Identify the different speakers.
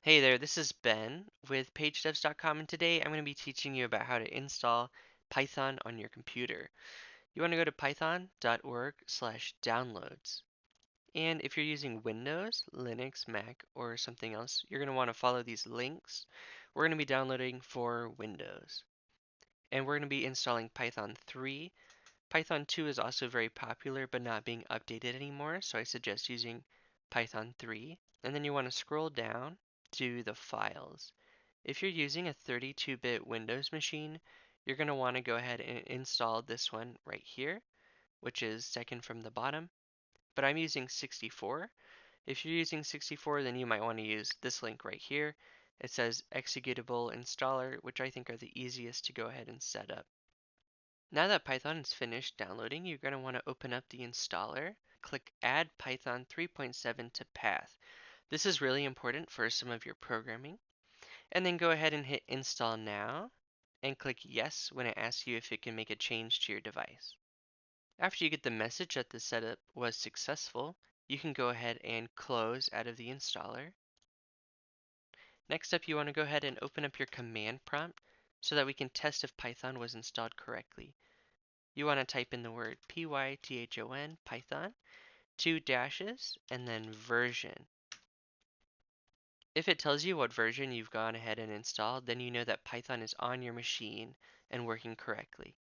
Speaker 1: Hey there, this is Ben with PageDevs.com, and today I'm going to be teaching you about how to install Python on your computer. You want to go to python.org/downloads. And if you're using Windows, Linux, Mac, or something else, you're going to want to follow these links. We're going to be downloading for Windows. And we're going to be installing Python 3. Python 2 is also very popular but not being updated anymore, so I suggest using Python 3. And then you want to scroll down to the files. If you're using a 32-bit Windows machine, you're going to want to go ahead and install this one right here, which is second from the bottom. But I'm using 64. If you're using 64, then you might want to use this link right here. It says executable installer, which I think are the easiest to go ahead and set up. Now that Python is finished downloading, you're going to want to open up the installer. Click Add Python 3.7 to Path. This is really important for some of your programming. And then go ahead and hit Install Now and click Yes when it asks you if it can make a change to your device. After you get the message that the setup was successful, you can go ahead and close out of the installer. Next up, you want to go ahead and open up your command prompt so that we can test if Python was installed correctly. You want to type in the word Python, Python, 2 dashes, and then version. If it tells you what version you've gone ahead and installed, then you know that Python is on your machine and working correctly.